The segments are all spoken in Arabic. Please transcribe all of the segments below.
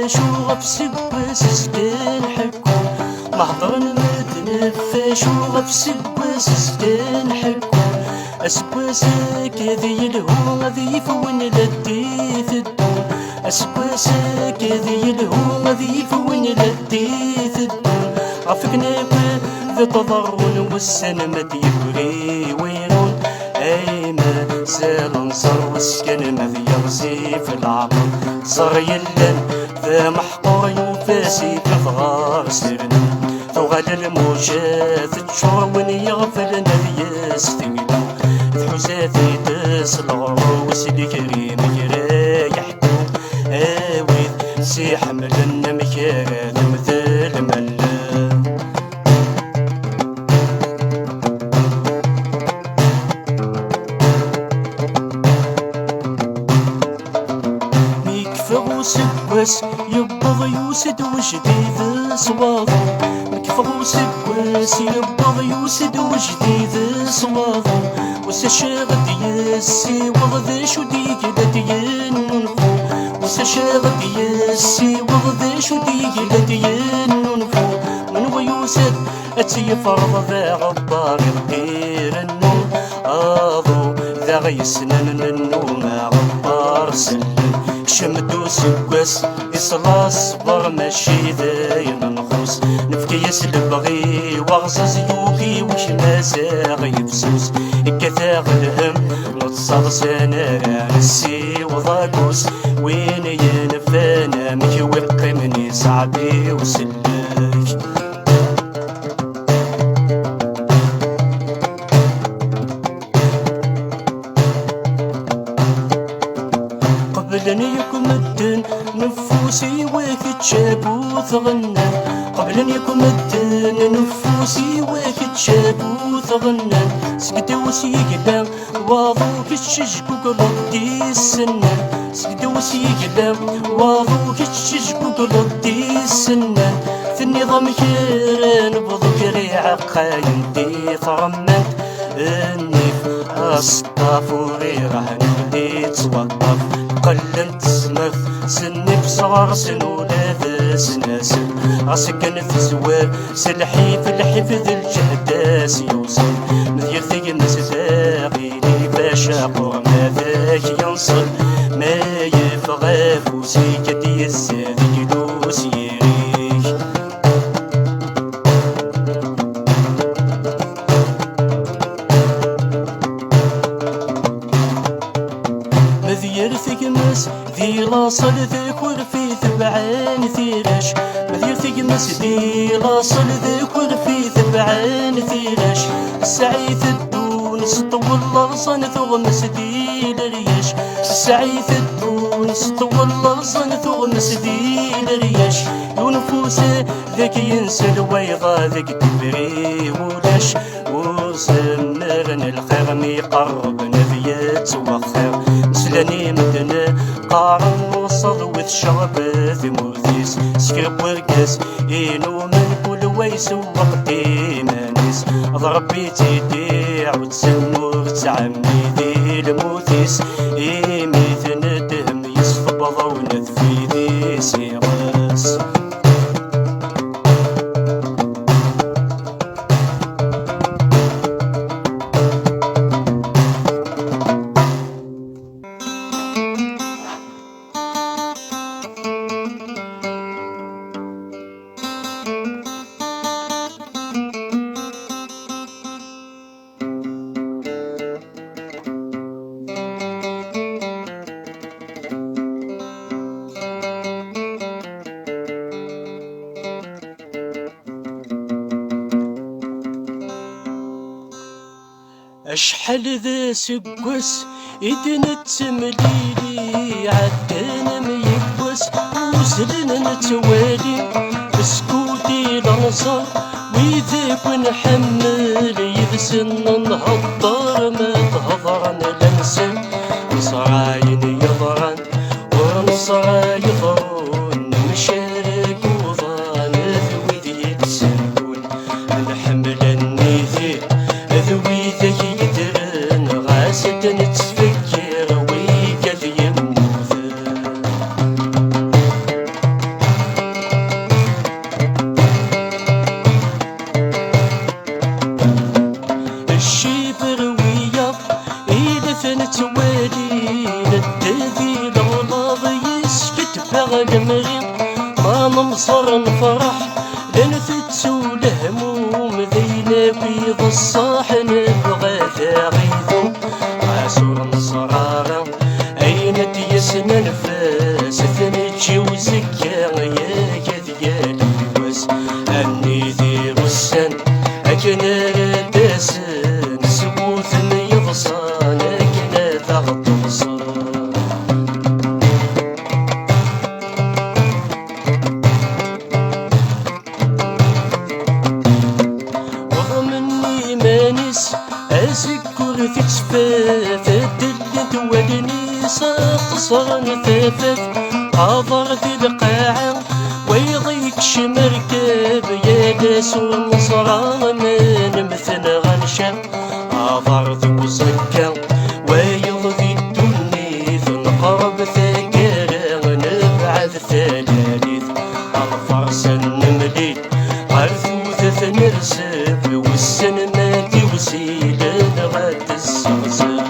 وغف سكوس سكان حكو محضرن متنفاش وغف سكوس سكان حكو أسكواسك ذي الهو ذي فون لديث الدون أسكواسك ذي الهو ذي فون لديث الدون عفقنا ذي تضرون والسنمة يبري ويرون أي ما زال نصر والسكن مذي يغزي في العقل صار يلن ذا محقور يوفاسي في ضغار سرنا ثوغل الموجات تشرون يغفل نذي يستملو حزاتي تسلغ وسلي كريم يريحكو آويذ سي حملنا مكارث مثل ملا ميكفغو سكواس يبض يوسد وجديد صواضو ميكفغو سكواس يبض يوسد وجديد صواضو وسشاغد يسي وغذاش وديك لدين ننفو وسشاغد يسي وغذاش وديك لدين ننفو من ويوسد أتي فرض ذا غبار يغدير النوم آضو ذا غيسنن النوم غبار سلم شمدو سكواس يصلاص صبر ماشي ذاين نخوص نفكي يسلبغي وغزز يوكي وش ما ساغي بسوس كثاغ الهم نتصاد سنة نسي وضاقوس وين ينفانا مكوقي مني صعبي وسلاك قبل يكون الدين نفوسي واكد شابو ثغنى قبل يكون الدين نفوسي واكد شابو ثغنى سكدوس يقلام واضوك الشجكوك ردي السنان سكدوس يقلام واضوك الشجكوك ردي السنان في النظام كيران بضكري عقايم دي فرمانت النيف أصطافوري راح نبدي توقف قلنت سمف سني بصغر سنولا ذا سناسل عسكن في زوال سلحي في الحفظ الجهداس يوصل مذير ثقي الناس ذاقيني باشا قرما ذاك ينصل ما يفغى فوسي كدي الساذي لوس يريك مذير ثقمس ذي لاصل ذكر في ثبعان ثيرش مذير ثقمس ذي لاصل ذكر في ثبعان ثيرش السعيث الدونس طول لرصن ثغمس ذي الريش السعيث الدونس طول لرصن ثغمس ذي الريش ينفوسه ذاك ينسى الويضة ذاك تبري ولاش وسمرن الخير ميقرب نبيات وخير مسلاني مدنا قارن وصل وذ شرب ذي موثيس سكرب ورقاس إنو من كل ويس وقتي مانيس ضربي تيديع وتسمر تعمي ذي الموثيس إيميث ندهم يصف بضو نذفي ذي سيغاس أشحال ذا سكوس إذن تمليلي عدنا ميكوس وزلنا نتوالي بسكوتي لنصر ويذاك ونحمل يبسن نهضر ما تهضرن لنسن نصراين يضرن ونصرا يضرون مشارك وضان ذوي يتسرقون نحمل النيثي ذوي ذاك يدرن غاسد نتفكر ويقال يموت ثاني ما نمصر نفرح لنفتو الهموم ذينا بيض الصاحن نبغى ثاغيثو عاسور نصرارا أين تيسنا نفاس ثنتشي وزكا يا كذيال الواس أني ذي غسان أكنا داسن سبوث ميضصان أكنا تغطوصان وضمني مانيس أسكر في تفاف الدلت والنيس قصر ثافف حاضر في القاعة ويضيك شمركب يا ناس ونصرى من مثل غنشا حاضر ذو زكا ويضي الدنيث نقرب ثكارا نبعث ثلاليث الفرس النمليل عرثوث نرسف والسن ما توسيل نغاد الزغزغ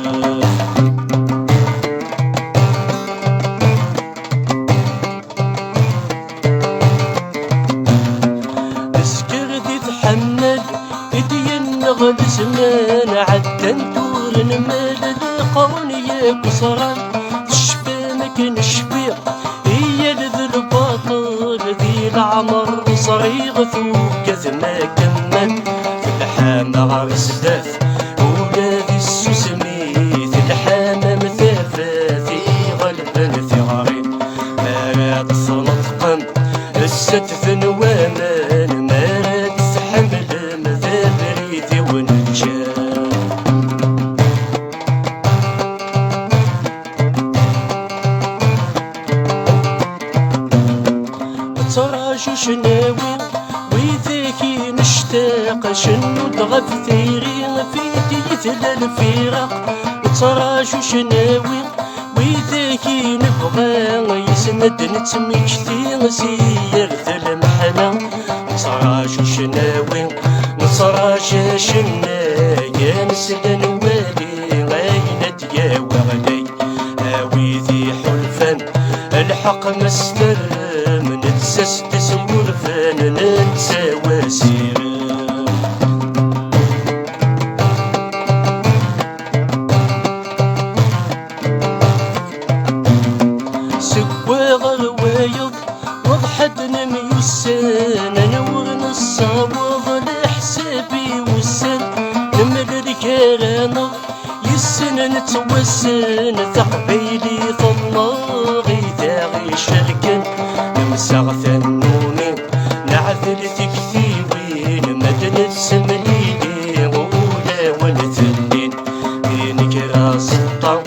نغل زمان عدى ندور نمال القرن يا قصران تشفانك نشفيع هي لذ الباطل ذي العمر صريغ ثوكث ما كمل في الحامة غرسداث ولادي السوسميث الحامة مثافاثي غلبا ثغارين مرات صنطقم الستف نوامان مرات حمل مذابريثي ونجان تراجو شناوي وذاكي نشتاق شنو دغف ثيري في تيثل الفراق تراجو شناوي وذاكي نبغى يسند نتمكثي سير ذا المحنة تراجو شناوي نصراجا شنايا نسلن والي غاينة يا وغلي هاوي ذي حلفان الحق مستلم نتسستس غرفان ننسى وسير سكوى غروايض وضحت نميوسان نور نصاوض لحسابي وسان نمل الكرانة يسن نتوسن ثقبيلي ثلاغي ذاغي شركن نمسغ ثنوني نعذل تكثيوين مدن سمليلي غولا ونثلين بينك راس الطن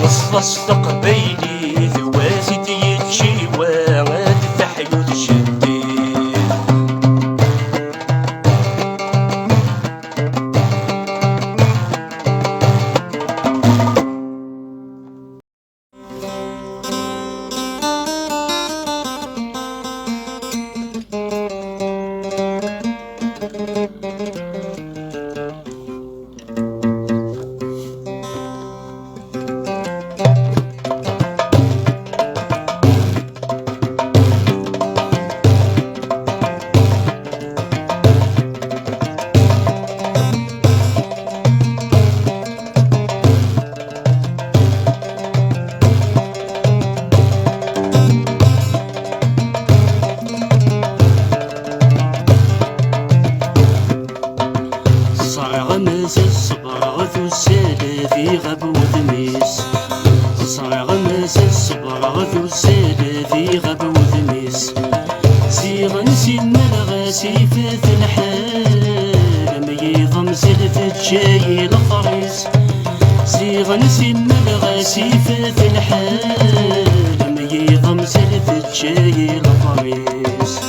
نصفص ثقبيلي ذوازي تيتشي وغاد تحيود شدين غمس الصبر ذو السادة في غب وذميس صار غمس الصبر ذو السادة في غب وذميس سيغ نسين الغاسي فات الحال ميضم زلت الجاي الخريس سيغ نسين الغاسي فات الحال ميضم زلت الجاي الخريس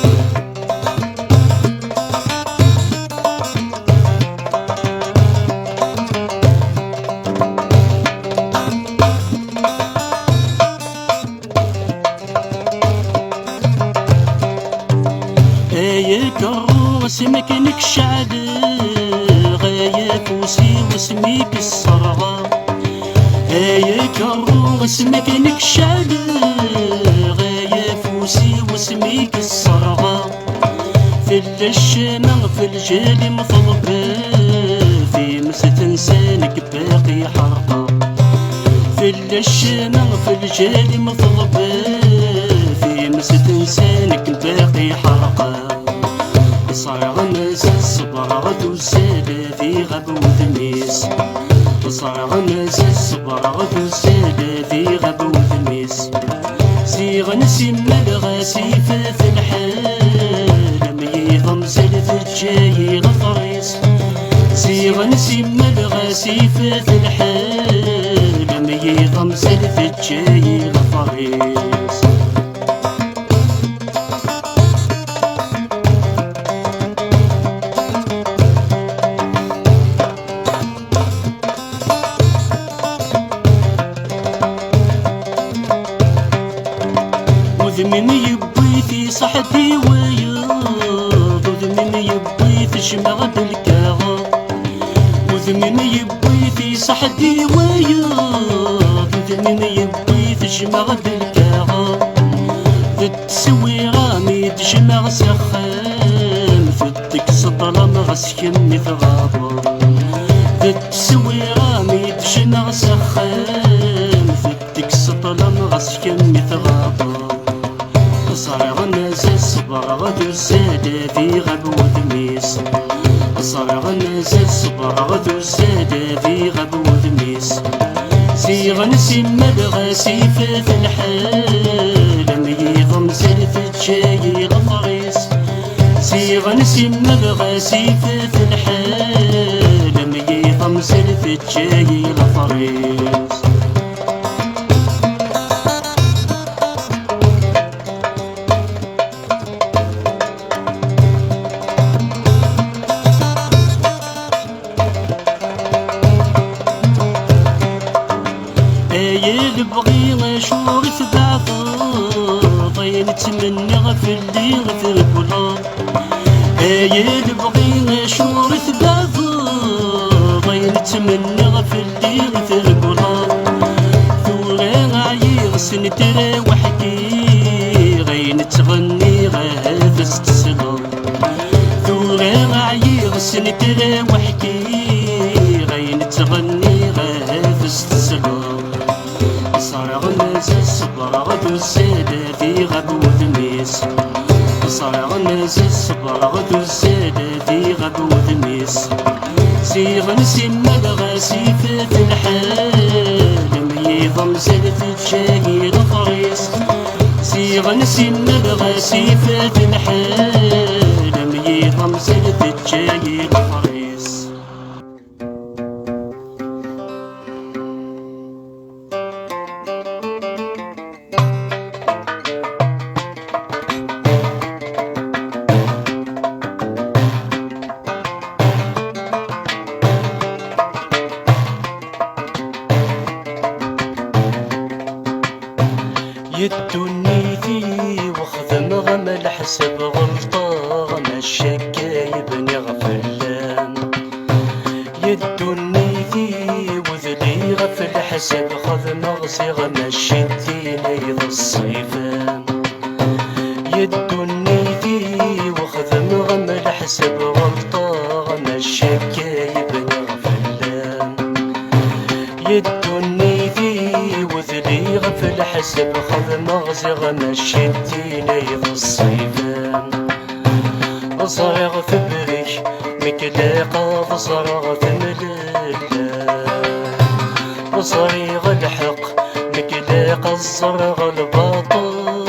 اسمك نكشعل غاية فوسي واسميك الصرغة هاي كرو اسمك نكشعل غاية فوسي فوسي واسميك الصرغة، في الشمع في الجالي مطلبة، في مسة انسانك باقي حرقة، في الشمع في الجالي مطلبة، في مسة انسانك باقي حرقة. صار ناس الصبر دوسالة في غب وذميس، صار ناس الصبر دوسالة في غب وذميس. سيغ نسيم الغاسيفة في الحال ميضم زلف الجاي غفريس، سيغ نسيم الغاسيفة في الحال ميضم زلف الجاي غفريس. وذمن يبوي صحتي وياض، وذمن يبوي تجمع بالكاغا، وذمن يبوي صحتي وياض، وذمن يبوي تجمع بالكاغا. ذا التسويرة مي تجمع سخام، ذدك سطلم غسكم مثغابا، ذا التسويرة مي تجمع سخام، ذدك سطلم غسكم مثغابا. صار ناس الصبر دوسالة في غب وذميس، صار ناس الصبر دوسالة في غب وذميس. سيغ نسيم الغاسيفة في الحال ميضم زلف الجاي غفريس، سيغ نسيم الغاسيفة في الحال ميضم زلف الجاي غفريس. يبغي نشور في بعضه طين نتمنى في الليل في البلاد، يبغي نشور في بعضه طين نتمنى في الليل في البلاد. ثورة عير سنترى وحكي غين تغني غافز تسلم، ثورة عير سنترى وحكي غين تغني غافز تسلم. صار ناس الصبر دوسالة في غب وذميس، صار ناس الصبر دوسالة في غب وذميس. سيغ نسيم الغاسيفة في الحال ميضم زلف الجاي غفريس، سيغ نسيم الغاسيفة في الحال ميضم زلف الجاي غفريس. يدوني ذي وخذ مغم الحسب غلطة غم الشكايب نغفلان، يدوني ذي وذلي غفل حسب خذ مغزي غم الشتين ايضا الصيفان، يدوني ذي وخذ مغم الحسب غلطة غم الشكايب نغفلان، يدوني ذي وذلي غفل حسب خذ مغزي غم الشتين ايضا الصيفان. صايغ في بريش مكلاقة صاغ في ملالة، صايغ الحق مكلاقة صاغ الباطل.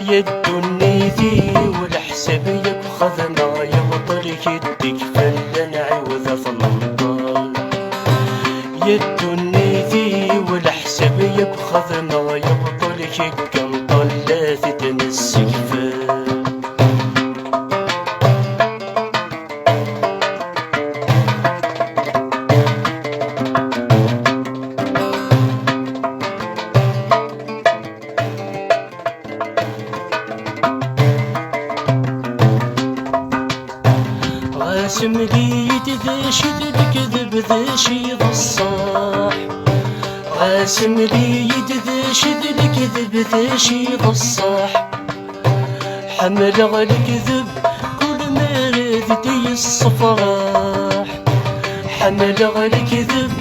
يدوني ذي والحساب يبخذ ما يبطل يدك فلن عوذ فالنضال، يدوني ذي والحساب يبخذ ما يبطل يكن طلات تمسك فال. غاسم ليت ذا شد الكذب ذا شيض الصاح، راسم لي يدذش الكذب تشيط الصح حمل الكذب كل ما ردي الصفراح حمل الكذب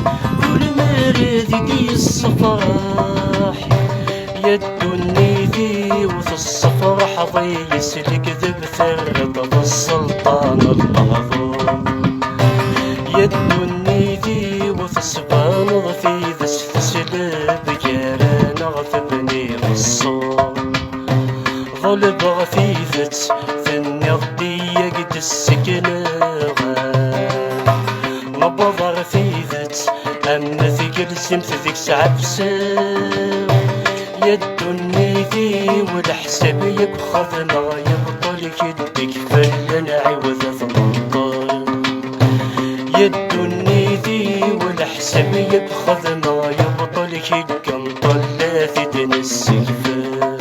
كل ما ردي الصفراح يد النيدي وفي الصفراح ضيس الكذب ثرب السلطان الأعظم يد النيدي وفي السبان ضفي تسلب جاران غثبني الصور ظلب غثيثت ثني ضدي قد السكنة نبض غثيثت أما ثقل سمت ذيك سعبسر يد النيدي والحساب يبخذ ما يبطل يدك فلنعي وذا منطل يد النيدي والحساب يبخذ ما يبطل يقنطل لا ثدن السيفان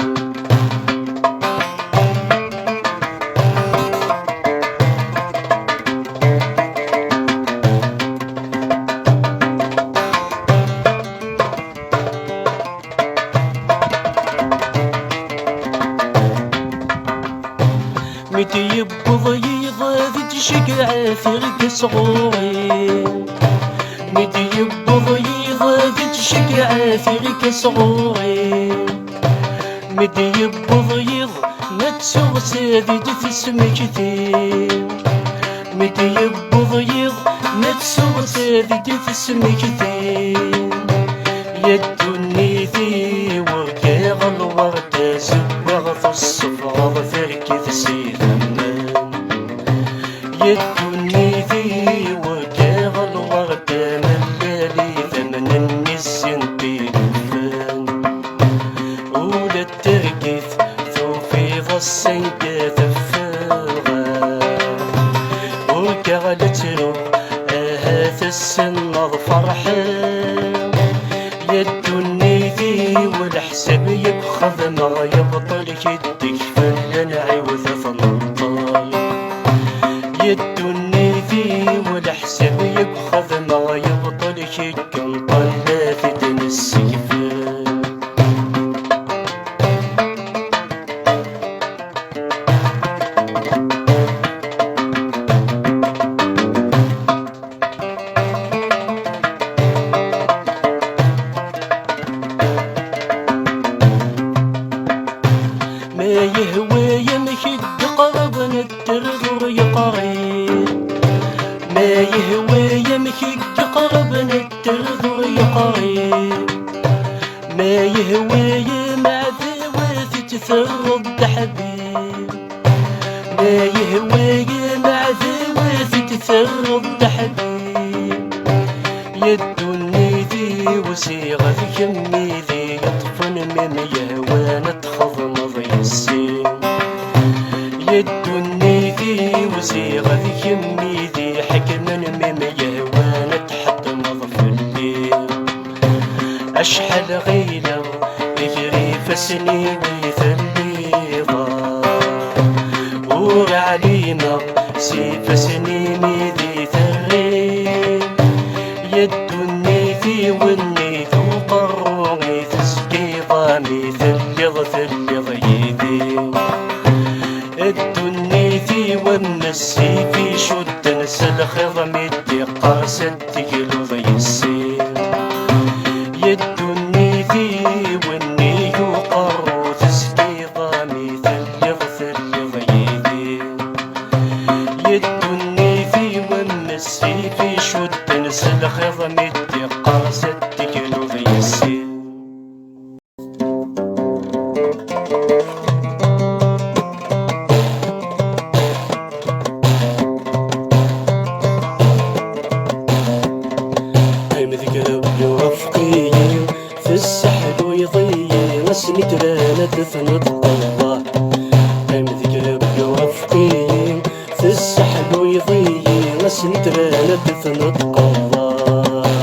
متي يبض يضاذ تشقع ثرك صغوري متي يبض يضاذ تشقع ثرك صغوري متي يبض يض ما تسوغ ساذي تسمى كثير متي يبض يض ما تسوغ ساذي تسمى كثير يد النيدي ورقاغ الوردة زبغ في الصفغ ثرك تسير يد النيدي ورقاغ الوردة ملالي ثمن النسين بيلفان ولا التركيث ثوفي السنقة ثفاغا ورقاغ لتروح هذا السن فرحان يد النيدي والحساب يبخذ ما يبطل يدك فلنعي وذا فنطال يد النيدي والحساب يبخذ ما يبطل يقنطل لا ثدن السيفان ما يهوى يمشي قرب نترضر يقريب ما يهوى يمشي قرب نترضر يقريب ما يهوى مع ذوات تثرب حبيب ما يهوى مع ذوات تثرب حبيب يد النيدي وصيغة كميدي يطفن من يهوى نتخض مضي السين يد النيدي وصيغة كميدي حكما من يهوى نتحط مضف الليل أشحل غيلة يجري فسني بيثليضا ورعليمة سيف سنيني ذي ثرين يد النيدي والنيد وقروني تسقيضا مثل ثليض يدي يد النيدي والنسي في شد نسل خضم يدي قاسد تقلو يسير يد النيدي والنيد وقرو تسقيضا مثل يدي يد النيدي والنسي في شد نسل خضم يدي قاسد تقلو يسير في السحل ويضيع نسني ترانت ثنت الله قام ذكر بوفقين في السحل ويضيع نسني ترانت ثنت الله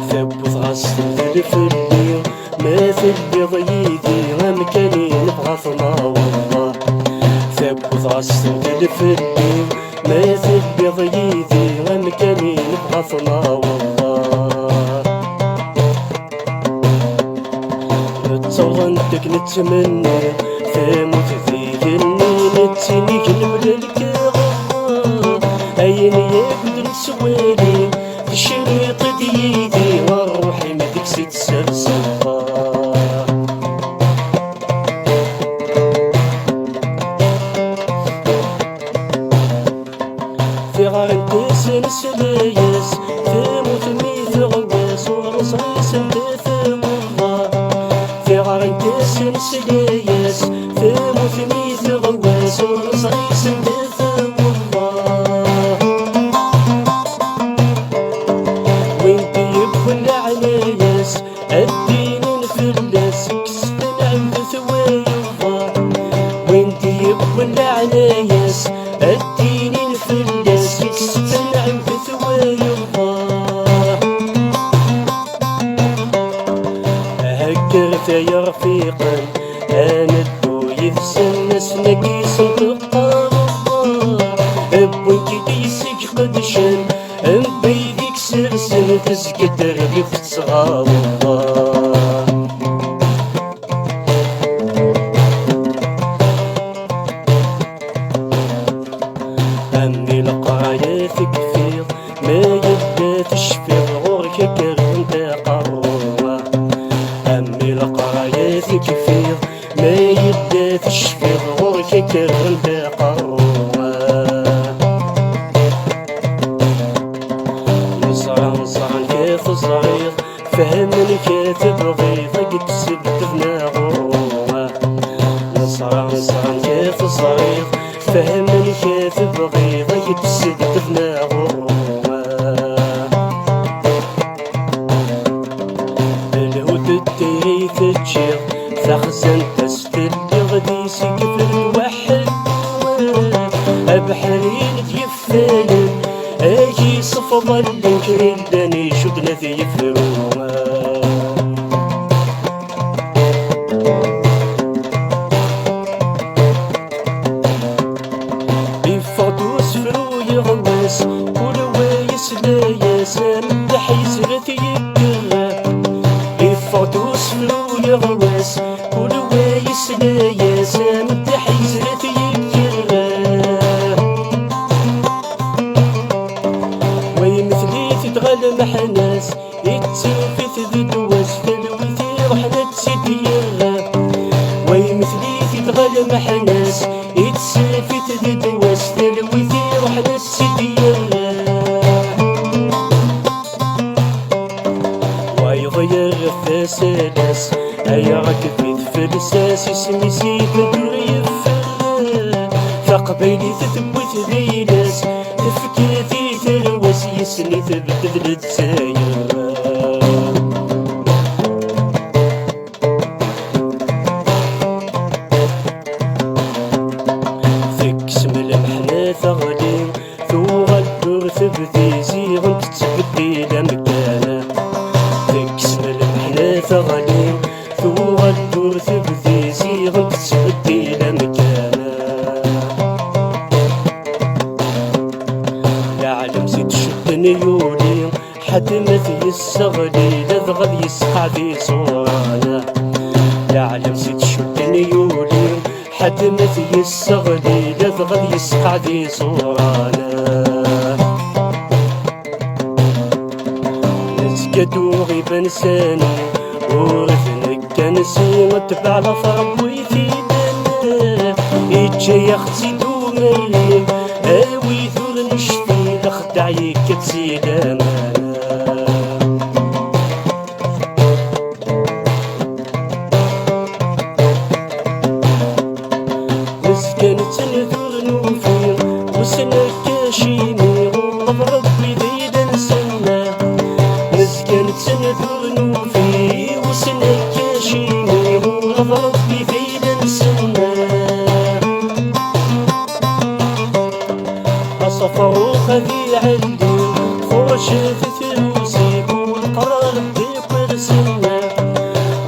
ثبت غصن في الليل ما في البيضيدي غمكاني نبغى والله ثبت غصن في الليل ما في البيضيدي غمكاني نبغى والله غنتك نتمنى ثموت ذيقني نتنيك الملك عيني يقدر سوالي تشريط ديدي وروحي مدكسي تسلسل في غارنت سلسليس ثموت ميث غواس ورصيص انت ثموت في غارنت سلسليس ثموت ميث غواس ورصيص انت الدين نفلس كسبن عند ثويضة وانتي يبون عنايس الدين نفلس كسبن عند ثويضة هكرت يا رفيقا انا الدوي في سنس نقيس القرار ابوكي ديسك قدشن بيديك سرسن تسقدر في صغار الله أمي القراية كثير ما يبدا تشفي غورك كرنت قروة أمي القراية كثير ما يبدا تشفي غورك كرنت قروة نصران كيف صغير فهمني كيف تبغي ضقت سبتنا غروة نصران كيف صغير فهمني كيف تبغي ضقت سبتنا غروة الهود الديري تجير ثخزن تستل غدي سقف الوحد بحرين تيفالن اجي صفض البنكرين داني شقنا في يفروما يفضوس فرو يغوس كل وايس لا يسان دحيس غثي يقرا يفضوس فرو يغوس كل وايس لا يسان دحيس غثي يقرا ويمثلي تتغلى محناس يتسوفي تذدوس فلوثي رحنا تسديرها ويمثلي تتغلى محناس يتسوفي تذدوس فلوثي رحنا تسديرها ويغير الفاسدس اياك في الفلساس اسمي سيف الريف فقبيلي تثبت ذيلاس تفكيتي تلوس يسني تبدل التساير ثكسم المحنة ثغلي ثوغ الدور ثبتي زيغن تتبدي لمكانه ثكسم المحنة ثغلي ثوغ الدور ثبتي زيغن تتبدي لمكانه العالم زيد شدني يولي حد ما في الصغلي لذغذ يسقع في صورانا العالم زيد شدني يولي حد ما في الصغلي لذغذ يسقع في صورانا نسكدو غيب نساني ورثنك كنسي نتبع لفرم ويثيدنا يتجي يختي دومي اوي ذور نشفي لخدع يكتسي لامانا مسكنت نذور نوفي وسنك كاشيني والله بربي ذيدا نسنى مسكنت نذور نوفي وسنك كاشيني والله بربي ذيدا نسنى صفر خذي عندي خرجت ثلوسي والقرار بيقر سنة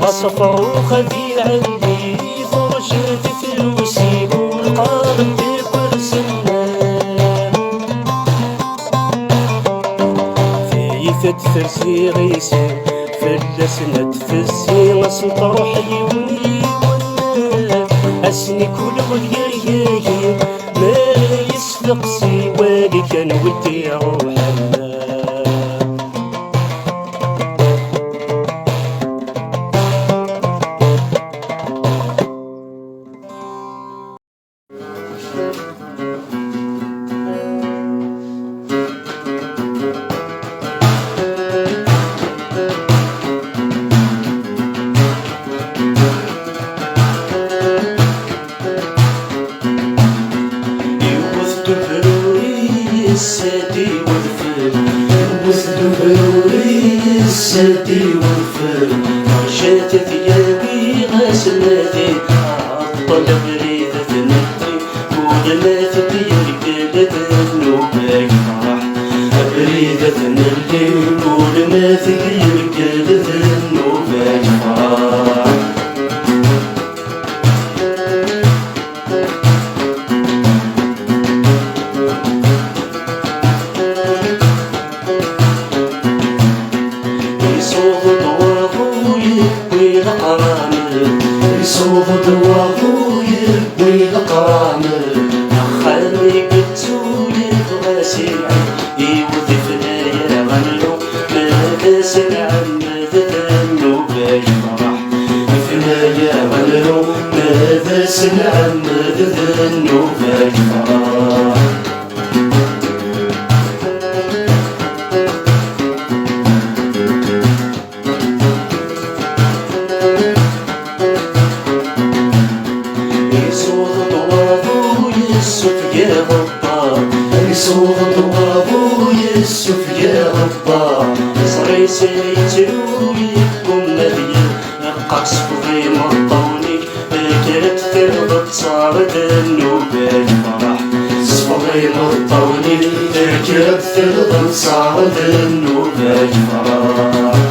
صفر خذي عندي خرجت ثلوسي والقرار بيقر سنة في ثرسي غيسي فلسنة تفزي غصن طرحي حسني كل غير ما يستقسي والي كان ودي روح الله. السادي والفل وثد بروري السادي والفل رشات ثيابي غسلاتي عطل بريدة نتي وغلات بيرقل ذنوب يفرح بريدة نتي وغلات بيرقل ذنوب يفرح. يصوغ دواغو يربي القرامل خلي قلتو يتغاسي يوظف ليا غنلو ماذا سنعم ماذا ذنو يفرح فنايا غنلو ماذا سنعم ماذا ذنو يفرح. يصوغ ضوابو يسوف يا غبار صغي سيترو يكون مذيا قاس فوقي مطوني كانت ترضى تصار النوب يفرح صفوقي مطوني كانت ترضى تصار النوب يفرح.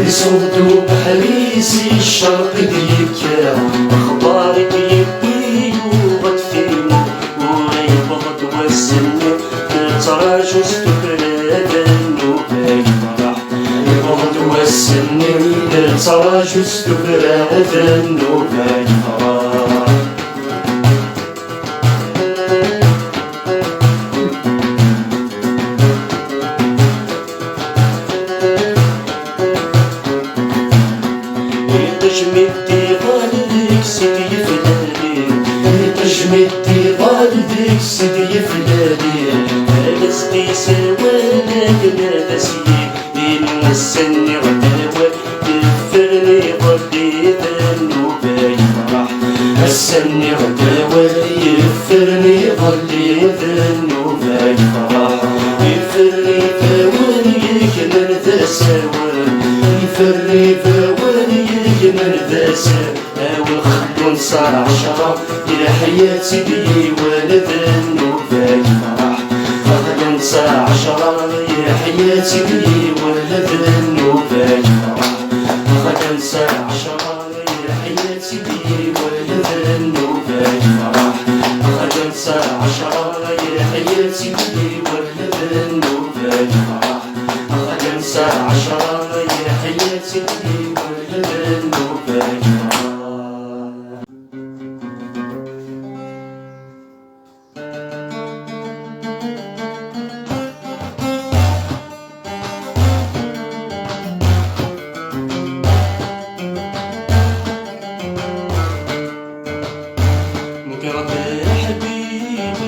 يصوتو بحريسي الشرق ديكا اخبارك يبي وغتفيني وغيبغض والسنة تراج استفراد النوب يفرح يبغض والسنة تراج استفراد النوب يفرح. تجمدي والديك سيدي فلاني تجمدي والديك سيدي فلاني لسدي سوالك نفسي ينسني غداوة يفرني غدي ذنوب يفرح السني غداوة يفرني غدي ذنوب يفرح يفرني فواليك من ذا سوال يفرني فواليك من ذا سوال والخدون صار عشرة يا حياتي بي ولد النوب يفرح خدون صار عشرة يا حياتي بي ولد النوب يفرح خدون صار عشرة يا حياتي بي ولد النوب يفرح خدون صار عشرة يا حياتي بي ولد النوب يفرح خدون صار عشرة يا حياتي بي ولد النوب يفرح. مقرب الحبيب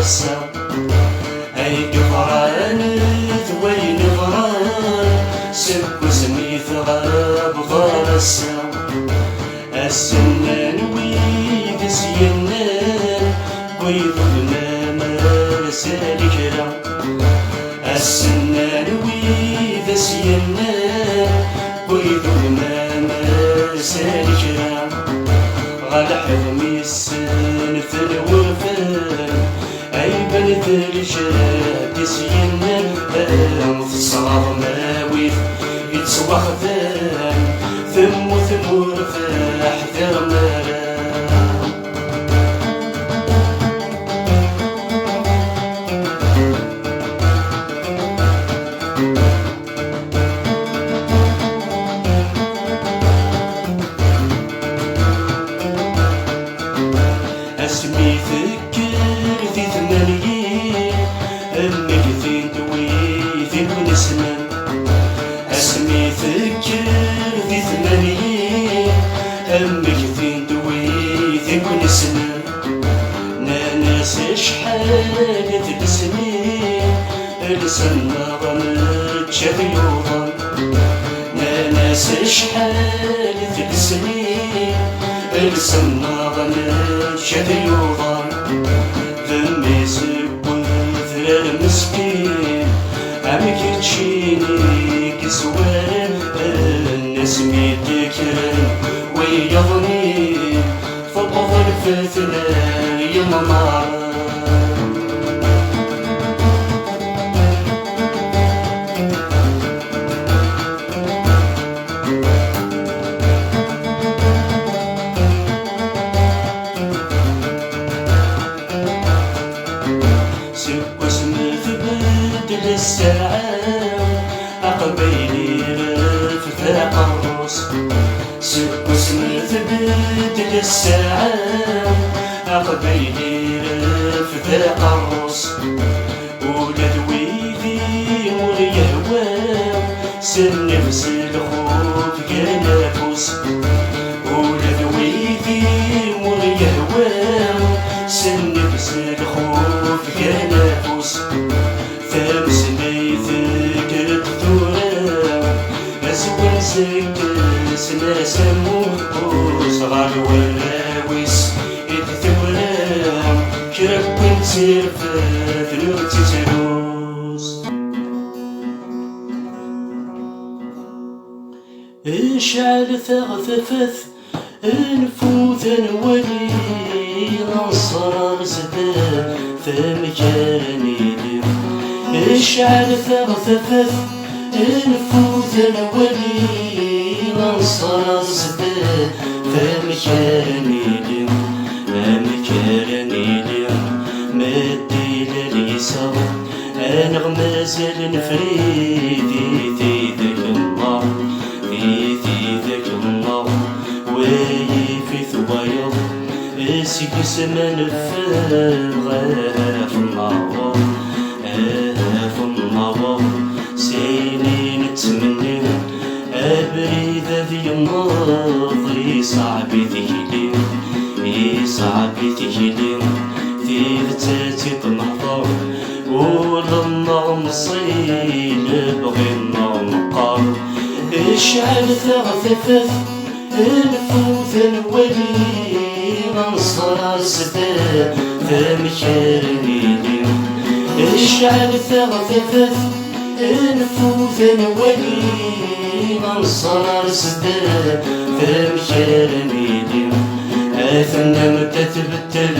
غرسة أي قفران ذوين غران سب سميث غاب غرسة السنان ويد سينان ويد الماما سالكرا السنان ويد سينان ويد الماما سالكرا غدا حضمي السن في الوفان أي بنت الجاد سينان في الصغر ماويث يتسوخذان ثم رفاح ثرمالا اسمي فكر ذي ثمانيين امك ذي دوي ذي ونسنان اسمي فكر ذي ثمانيين امك ذي دوي ذي ونسنان ناناس شحال ذي السنين لسنا غمت شافي يوضن ناناس شحال ذي السنين لسنا غمت شافي يوضن ذمي سب ذرا المسكين عمك تشيني كسوان الناس ميتكرن ويضني فبظل فتنا يممار الساعة أقبيلي رفثاق الروس سب سنة بدل الساعة أقبيلي رفثاق الروس ولاد ويدي مور يهوام سن نفس الخوف كنافوس ولاد ويدي مور يهوام سن نفس الخوف كنافوس ثامس ليثك الدثورة أزوان سكس ناس موس غار ولاويس الدثورة كرب نسير فذنور تتروس اشعل ثغثث انفوث نولي نصر زبان فمكاني اشعل ثغثث انفوث نولي نصر زبان فمكاني مدي لليسر انغمز النفريدي في ذاك الله في ذاك الله ويفي ثبايض اسكس من غاف النار غاف النار سينين تمني أبريد ذي الماضي صعب ذيلي صعب ذيلي ذي ذاتي تنحضر ولما مصيل بغينا نقار اشعل ثغثث الفوث الولي منصر زبان فمكاني اشعل ثغثث الفوث الولي منصر زبان فمكاني اثنى متى تبدل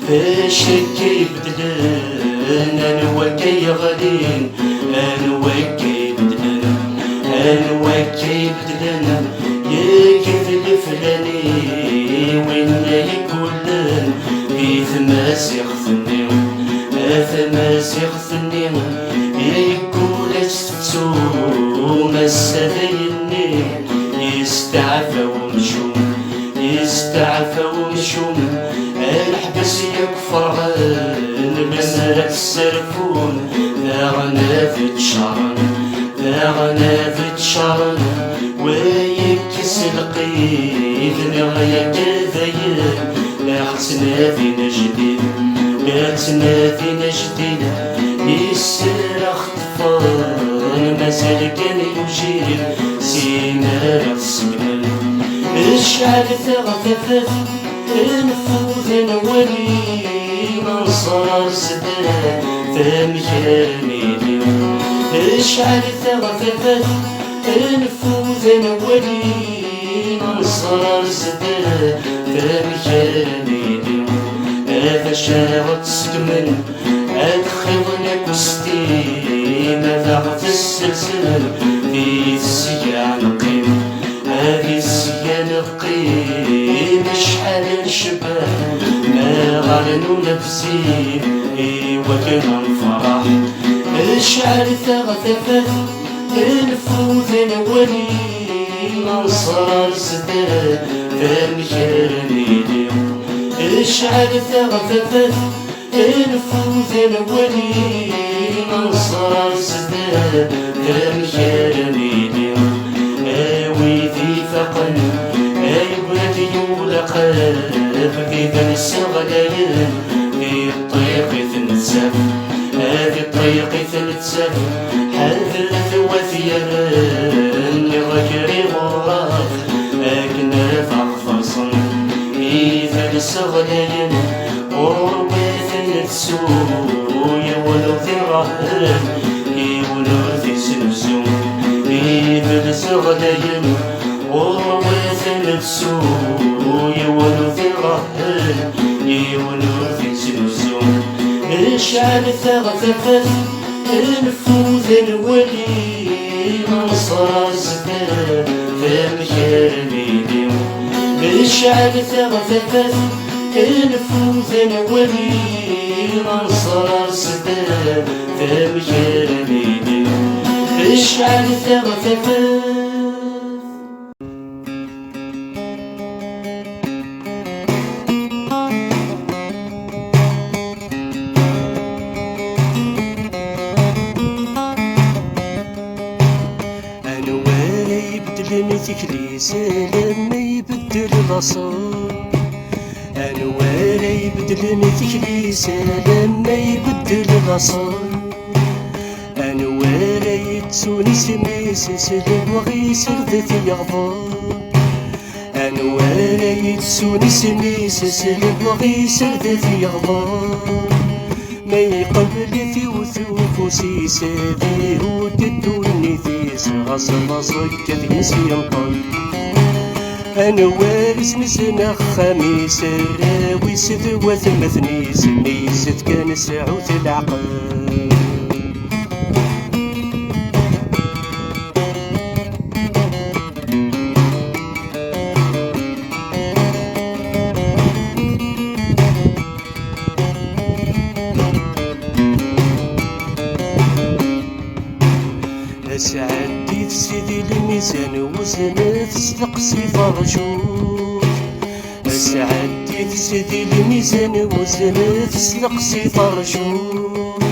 فالشك يبدلن انا وكي غالين انا وكي يبدلن انا وكي يبدلن يكذب فلاني وين يكون بيثماس يخفني ثماس يخفني يقول استسوم السذيني يستعفى ومشوم يستعفى ومشوم الحبس يكفر المسرة السرفون ذاغنا في تشارن ذاغنا في تشارن ويكس القيد نغيا كذايا لا حسنا فينا جديد تنادي جديد يسرخ طفل مازال كان يجيب سيمار السمن اشعل ثغثفت نفوذ نولي منصر سداد فمكرمي اشعل ثغثفت نفوذ نولي منصر سداد فمكرمي هذا شاعر تسكمل أدخلني كستي ماذا في السلسل في السيا نقيم هذه السيا نقيم شحال نشبه ما غالنو نفسي وكان الفرح شعل ثغثفت نفوذ نولي منصر سداد فمكرني اشعل ثغثفت نفوذ نولي منصر سداد فمكرني ويذي فقن ولدي ولقب كيف نسغلين في الطريق تنسف هذه الطريق تنسف حذرت وثيرا لغير غراف أكناف عفصا إذا السغلين ورويت نتسوي ولوثي رهن ولوثي سنسوم إذا السغلين ورويت نتسوي ولوثي رهن ولوثي سنسوم اشعل ثغثفت نفوذ نولي منصر سداد فمكرمي اشعل ثغثفت نفوذ نولي منصر سداد فمكرمي اشعل ثغثفت تكليس لما يبدل الأصل أنوار يبدل تكليس لما يبدل الأصل أنوار يتسوني سميس سلم وغيس ردت يغضب أنوار يتسوني سميس سلم وغيس ردت يغضب ما يقبل في وثوق سيسادي وددوني ثيس غصب صك ذيس ينقل أنا وارث نسنا خميس راوي سذوة مثنيس ميزت كان سعوث العقل سعدي تسيدي الميزان وزنت تستقسي فرجوك سعدي تسيدي الميزان وزنت تستقسي فرجوك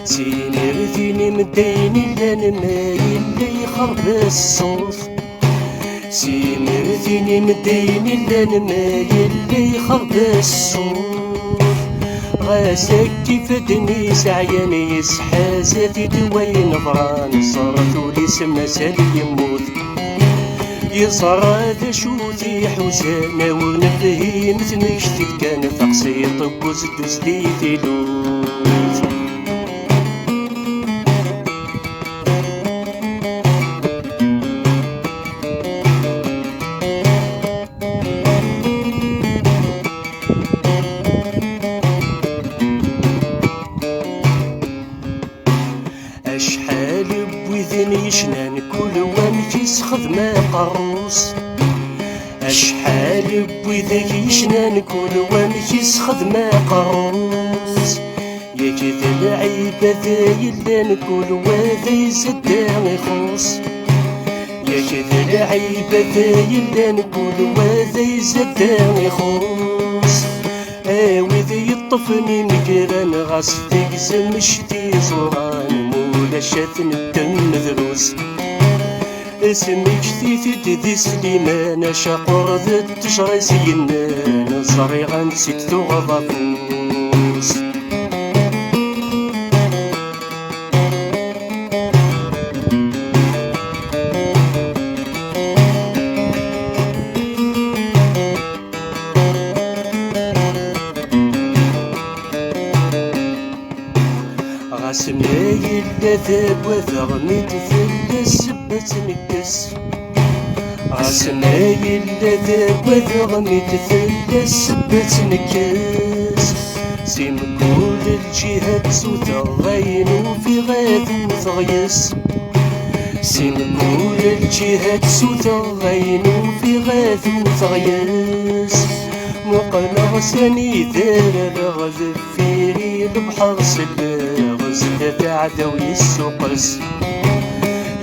سيني رثيني مديني لان مايل لي يخرب الصوت سيني رثيني مديني لان مايل لي يخرب الصوت غاسك كيف دني سعيان يسحى زادي دوين ضران صارت ولي سما سالي يموت يصرى ذا شوتي حوسانة ونفهي مثنشتي كان فقسي طبوز دوز دي تلوت أشحال بوذن يشنان كل وامك يسخذ ما قروس أشحال بوذن يشنان كل وامك يسخذ ما قروس ياك ذا العيبة ذا يلان كل وذا يزدان يخوص ياك ذا العيبة ذا يلان كل وذا يزدان يخوص وذا يطفني مكران غاس تقزم شتي زوران شات الدم ذروس اسمك تيث ذي سليمان شاقر ذا التجري سينان صريغا نسيت ذو غضبوس ذاب وثغني تثل السبة نكس عسنا يلا ذاب وثغني تثل السبة نكس سي مقول الجهاد سوتا غينو في غادو ثغيس سي مقول الجهاد سوتا غينو في غادو ثغيس مقلع سني دار الغذ فيري البحر سلاغز تعدو يسوقس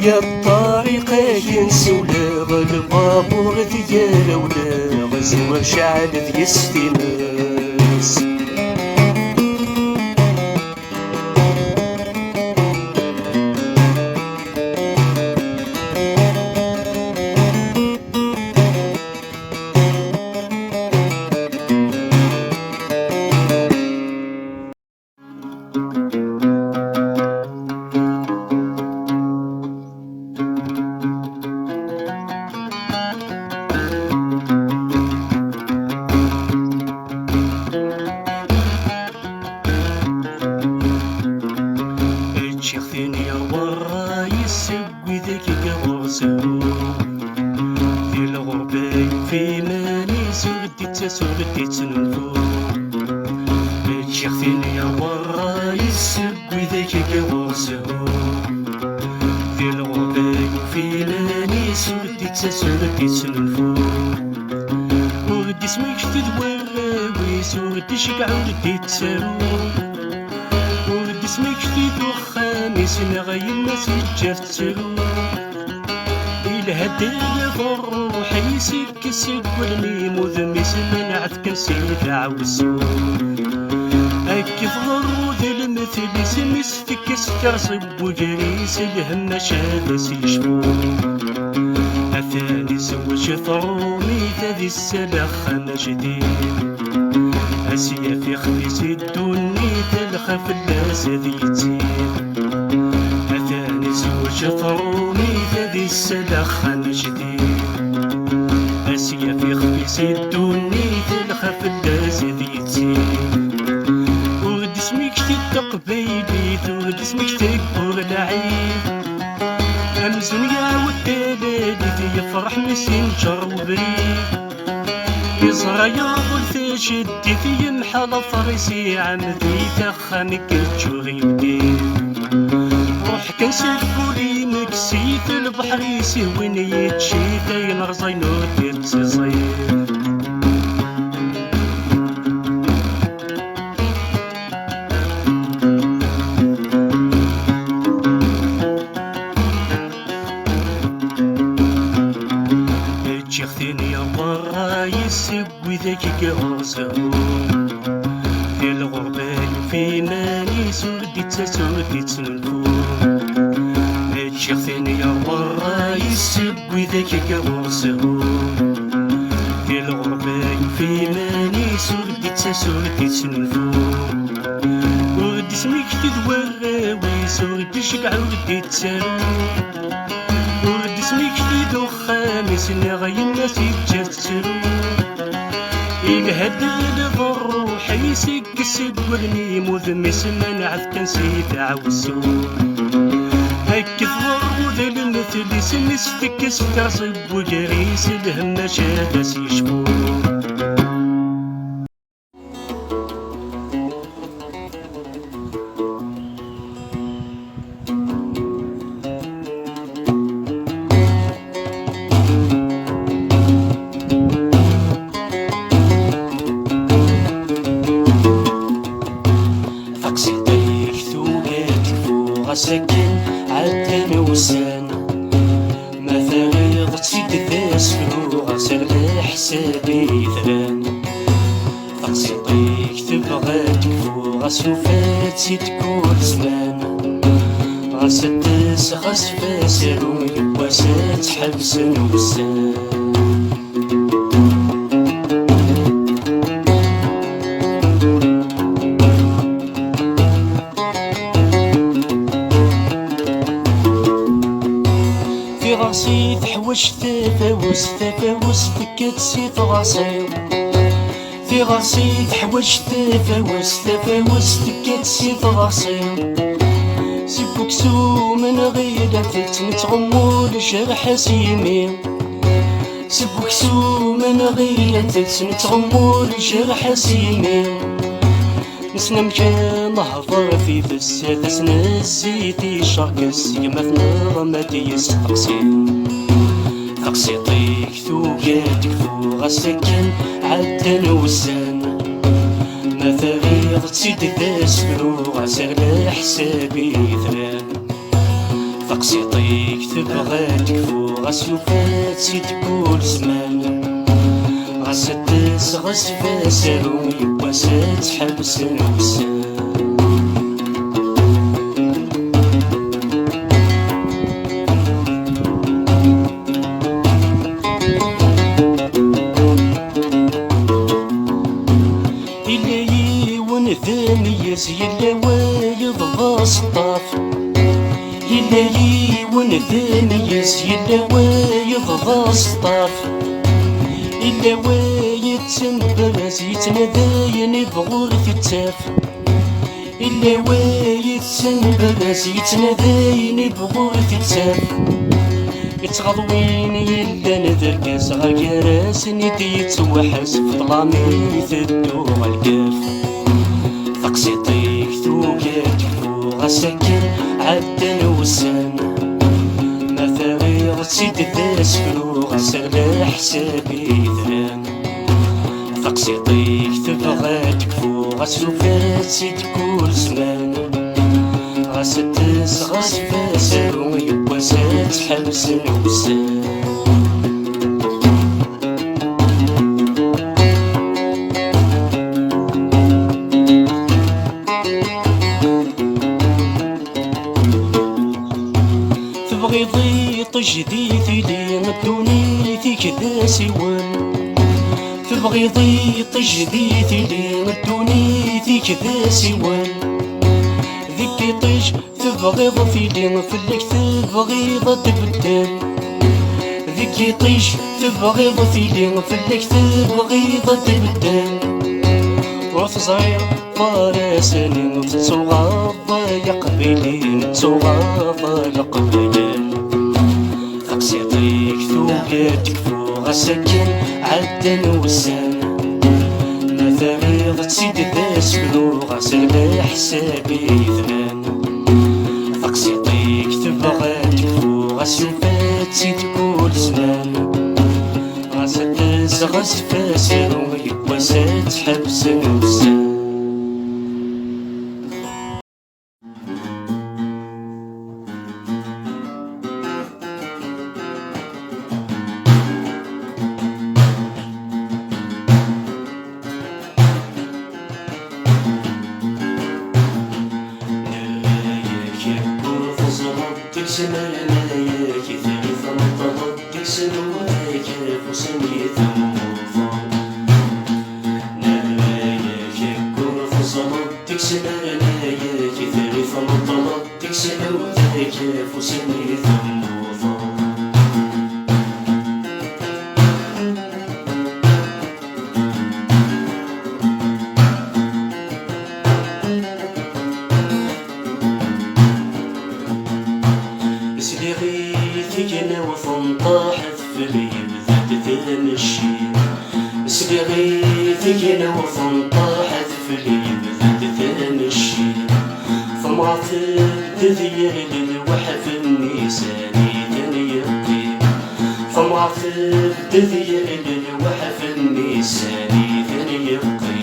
يا الطريق ينسولا البابور ديال ولا غز وشعل يستمس شيختني ورا يسوي ذاك قواسو في الغربة في ماني سردي تنفو شيختني ورا يسوي ذاك قواسو في الغربة في ماني سردي تنفو ودي سميك تدوي سردي شقع ودي تسارو ودي سميك خامس نغير الناس يتجفترو الهدى الروح يسيك السد والميم وذميس منعت كنسيد عوسو أكف غرود المثل سمس تكس تغصب وجريس الهم شادس يشفو أثاني سوى شفرومي ذي السلخ مجديد أسيا في خميس الدني تلخف الناس ذي يتيم أثاني سوى شفرومي ذي السلخ مجديد أسيا في خميس الدني تلخف الناس ذي يتيم ودي سميك تقبيلي ودي سميك تكبر العيب أمزن يا والتلالي في يفرح مسنجر وبريد يزرى ياضل في شدي في محل فريسي عمدي تخانك الجوغي بديد روح كنسلكولي مكسي في البحر يسويني يتشي داين رزينو دير تزير شيختني ورا يسوي ذاك قواسو في الغربة في ماني سردي تنفو شيختني ورا يسوي ذاك قواسو في الغربة في ماني سردي تنفو ودي سميك تدوي سردي شقع ودي تسارو ودي سميك خامس نغي الناس يتجفترو الهدى الروح يسيك السد والميم وذميس منعت كنسيد عوسو هكذ غرود المثل سمس تكس تعصب وجريس الهم شادس يشفو سكن عدن وسان ما ثغيض تدفاسلو غسل بحسابي ثران تقصيطيك تبغى تكفو غسو فاتي تكون زمان غسل تس غس فاسرو يواسات حبس وسان غاسي تحوش تفاوس تكتسي تغاسي في غاسي تحوش تفاوس تكتسي تغاسي سفكسو من غير نتغمو لجرح سيمي سفكسو من غير نتغمو لجرح سيمي نسنا مكان نهضر في بزاف سنا الزيتي شاكس يمثنا غماتي يستقسي تقسيطيك ثوقاتك فوق السكن عدن وسان ما ثغيض تسيد داس فروغ عسير لحسابي ثران تقسيطيك تبغاتك فوق السوفات تسيد كل زمان غسدس غسفا سارو يباسات حبس نوسان يلا وايض غاصطاف يلا يون ثانيس يلا وايض غاصطاف يلا وايد تنبرز يتناداين يبغور في التاف يلا وايد تنبرز يتناداين يبغور في التاف يتغضوين يلا نذركاس غاكراس ندي يتوحس في ظلامي ثدو غالكاف تقسيطيك ثوقاتك فوق السكن عدن وسان ما ثغيض تسيد داس فروغ عسر لحسابي ذران تقسيطيك تبغاتك فوق السوفات تسيد كل زمان غاسدس غاسفا سارو يباسات حبس نوسان تبغيضي تجديثي لي مدونيثي كذا سوان تبغيضي تجديثي لي مدونيثي كذا سوان ذيك طيش تبغيض في لي فلك تبغيض تبدل ذيك طيش تبغيض في لي فلك تبغيض تبدل وفزعير فراسني وتصغض يا قبيلين تصغض يا قبيلين تقسيطيك ثوقاتك فوق السكن عدن وسان ما ثغيض تسيد داس فلوغ عسر لحسابي ذران تقسيطيك تبغاتك فوق السوفات تسيد كل زمان غاسدس غاسفا سارو يباسات حبس نوسان طاحت في اليد ذات الشين سقيتك انا وطن طاحت في اليد ذات الشين فمعطل دذيال الوحف النساني يقي فمعطل دذيال الوحف النساني يقي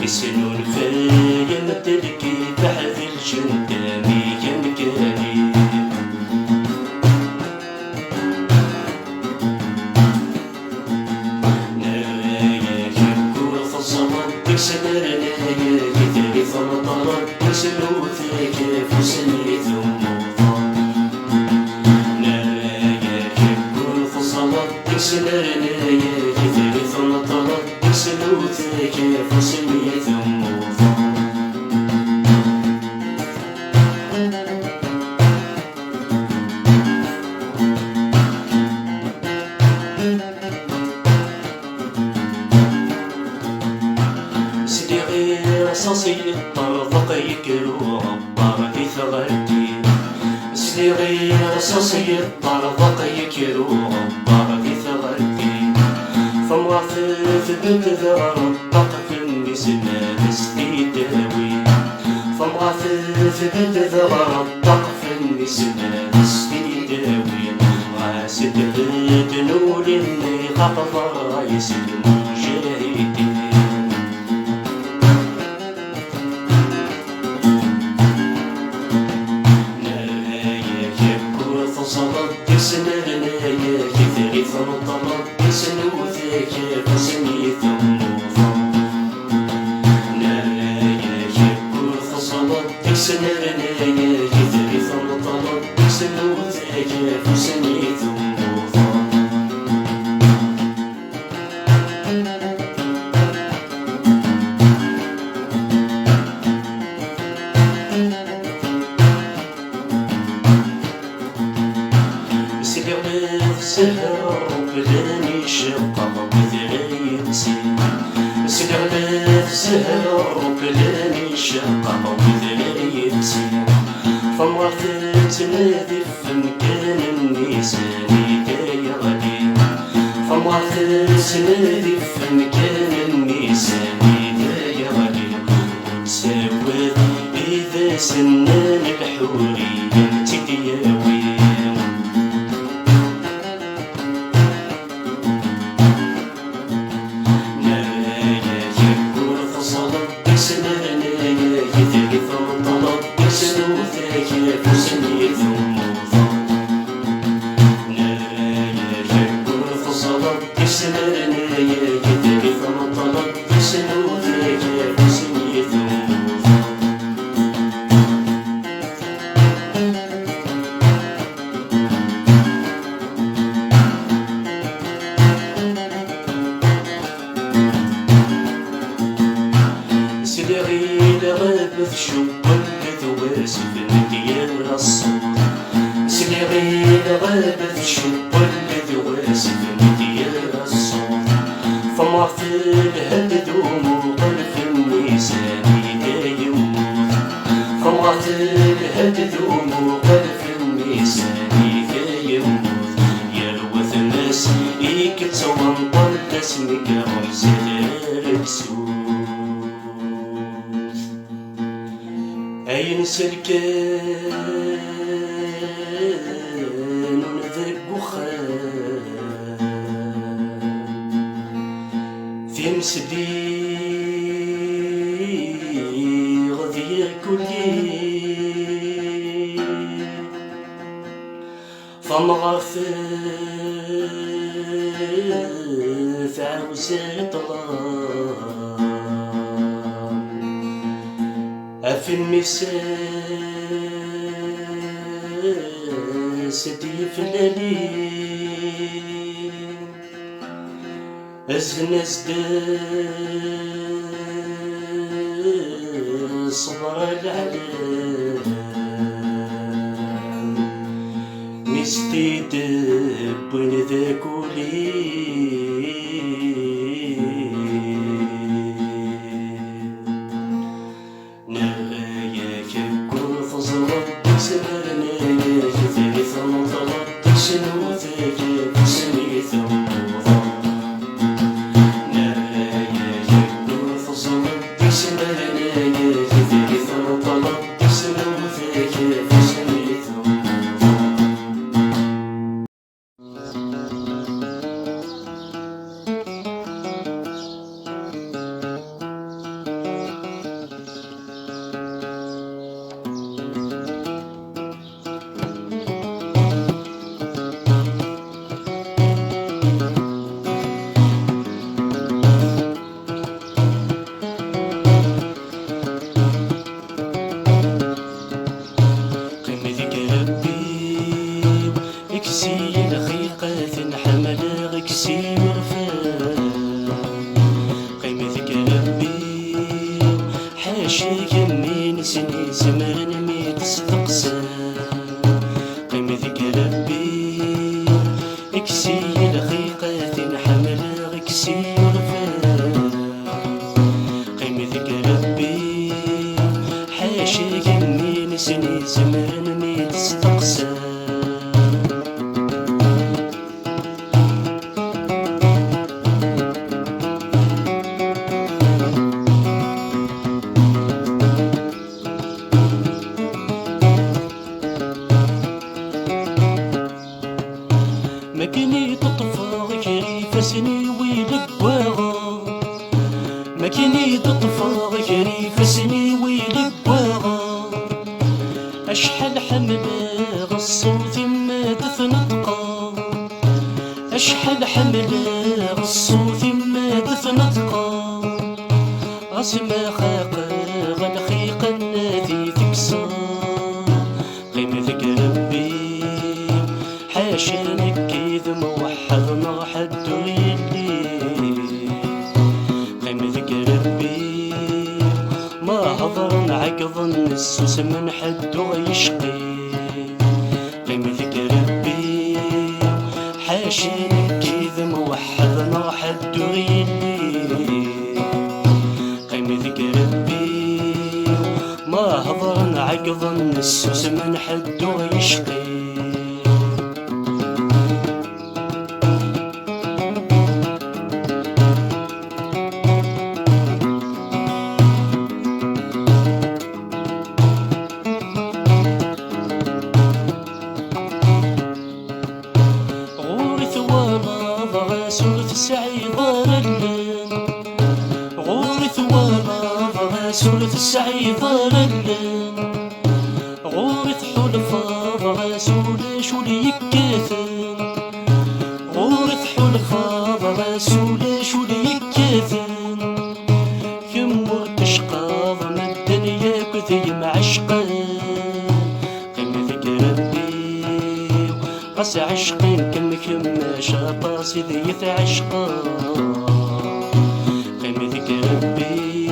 يسنون فايا مدلكي تحت الجندامي كمكاني سنرنا يا كثري فمطرت وسلوثك فسني ثم نرايا كبر فصلت سنرنا يا كثري فمطرت وسلوثك فسني ثم رصاصي الطرفق يكرو غبار في ثغرتي صوصي الطربق يكرو غبار في ثغرتي فمغثث بتذر الطق في النسمة استيداوي فمغثث بتذر الطق في النسمة استيداوي غاسد غد نور اللي خطف رايس المجاهدين صلت سنرنايا كثري فنطلت سنوثك فسني ثموثا نرايا كبر صلت سنرنايا كثري فنطلت سنوثك فسني ثموثا سهر بلاني شقق بذري نسيم سهر سهر بلاني شقق بذري نسيم فمغثت نادي في مكان النيسان دايا غادي فمغثت نادي في مكان النيسان دايا غادي ونساوي إذا سنان الحوري تدياوي غابت شب الذواس بمديار الصوت فمعثر الهدد وموقف الميزان دا يموت فمعثر الهدد وموقف الميزان دا يموت يروث الناس يكتس وانطر اسمك رمزة ركسوس أين سلكان في مسدي غذي كلي فمغث عاوز طلال أفي المساء سدي فلالي أزنز صبر العلام مستيدب وين ذاكولي نغايا كبكو فزرت سمرنايا كثري ثمطرت شنو ذاك فسني ثموضا حاشاك من سني زمان ميت استقسى قيمتك ربي اكسي دقيقة حمل اكسي غفا قيمتك ربي حاشاك من سني زمان ميت استقسى فسني ويلبواغا ما كان يطفى غيري فسني ويلبواغا أشحال حملة الصوت ما تثنطقا أشحال حملة الصوت ما تثنطقا أسمى خاقا غنخيقا نادي تكسر قيمة ذك ربي حاشا نكيد موحد ما حد يلي قيمة ذك ربي ما هضر نعقض النسوس من حد يشقي قيمة ذك ربي حاشا نكيد موحد ما حد يلي قيمة ذك ربي ما هضر نعقض النسوس من حد يشقي سولت السعيد الليل غوري ثوابا سولت السعيد الليل غوري حلفا سولي شولي يكاثن غوري حلفا سولي شولي يكاثن كم تشقى ما الدنيا كذي معشقا قيمة ذك ربي قاس عشقين كم شاطا سيدي يتعشقا قيمة ذك ربي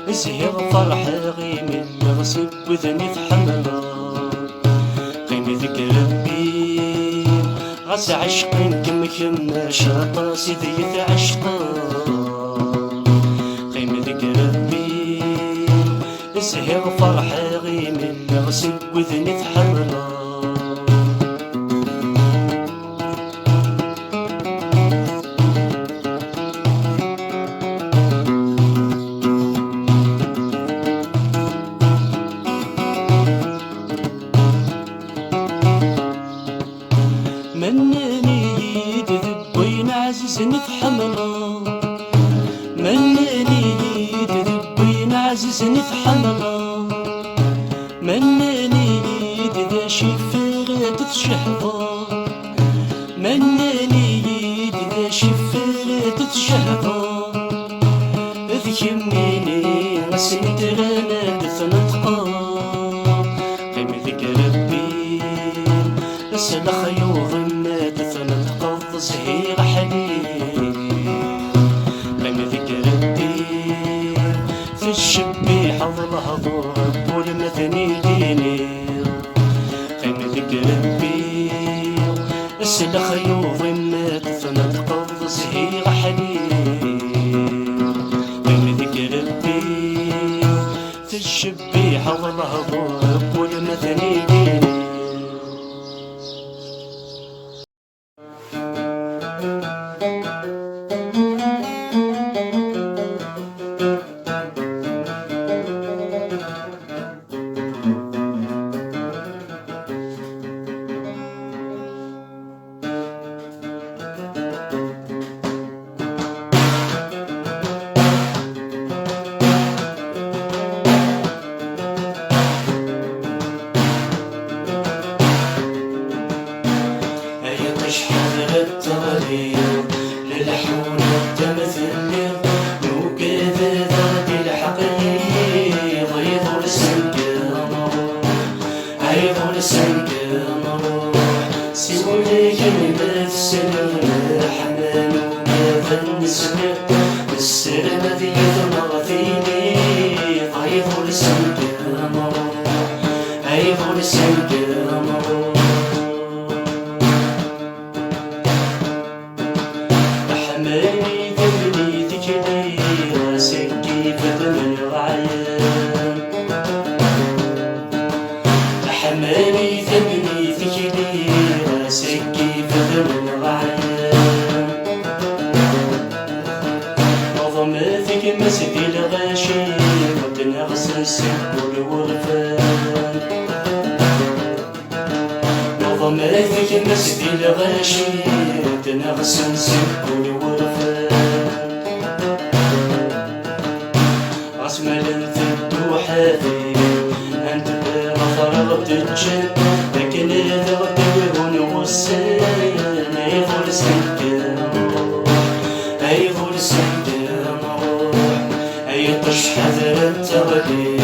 زهير فرحة غيم الغصب وذني تحملا قيمة ذك ربي غاس عشقين كم شاطا سيدي يتعشقا قيمة ذك ربي زهير فرحة غيم الغصب وذني تحملا مناني يدذب وين عزيز نتحملا مناني يدذب وين عزيز نتحملا مناني يدذا شفرات تشهضا مناني يدذا شفرات تشهضا ذكميني غسنت رانا دثنطقا قيمة ذك ربي سلا خيوط ما تثنطقا زهير حليل قيمة ذك ربي في الشبيحة والهضور والمثني ديني قيمة ذك ربي سلا خيوط ما تثنطقا زهير حليل قيمة ذك ربي في الشبيحة والهضور والمثني ديني للحون التمثل وكذا ذات الحقيق يظل السنقمر يظل السنقمر سوى كلمة السلام حنان وكذا النسمة السلام ذي ثمرتيني يظل السنقمر يظل السنقمر حماني ذبني ذكري سكي فدمن رعيان حماني ذبني ذكري سكي فدمن رعيان نظماتك مسدي الغاشي وتنغص السب والغرفان نظماتك مسدي الغاشي غسن سكوني ورفان أسمل انثدو حالي أنت بمفرغ تتجن لكن إذا غديرون وسان أيغول سنكام أيغول سنكام أي طش حذر التغلي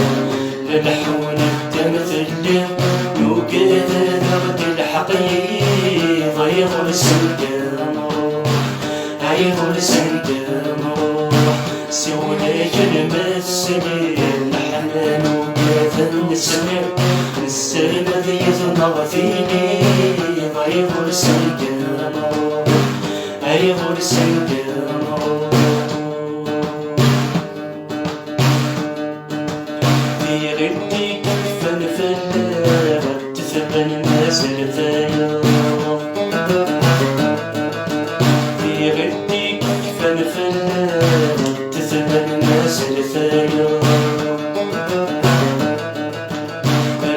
للحون التمثل يوقد ذغد الحقيقة أيغول سنكام أيغول سنكام سولي كلمة سنين حنان وكاثن السمع السلمة ذي ثنغ فيني أيغول سنكام أيغول سنكام في غدي كفن فلا تثبن مازل ثايا في غدي كفن فلا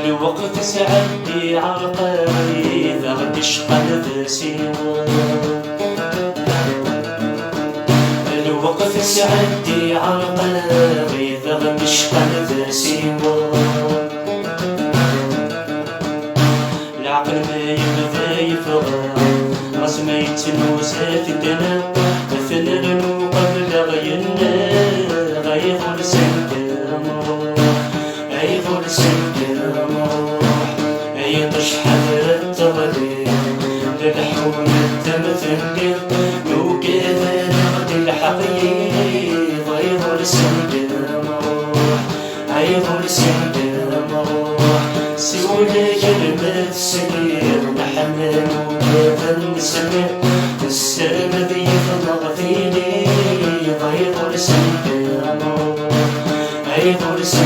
الوقت سعدي عرقاوي إذا غدي شقل ذا سيوا الوقت سعدي عرقاوي إذا غدي شقل ذا سيوا العقل ما يبدا يفغى راس ما يتنوزات الدنا مثل غنو قبل غينا أيغول سنكام أيغول سنكام أي طش حذر التغلي للحون التمثل يوقد نغد الحقيقة أيغول سنكام أيغول سنكام سولي كلمة سنير نحمل وكاثن السمع السلمة ذي ثنغ فيني أيغول سنكام أيغول سنكام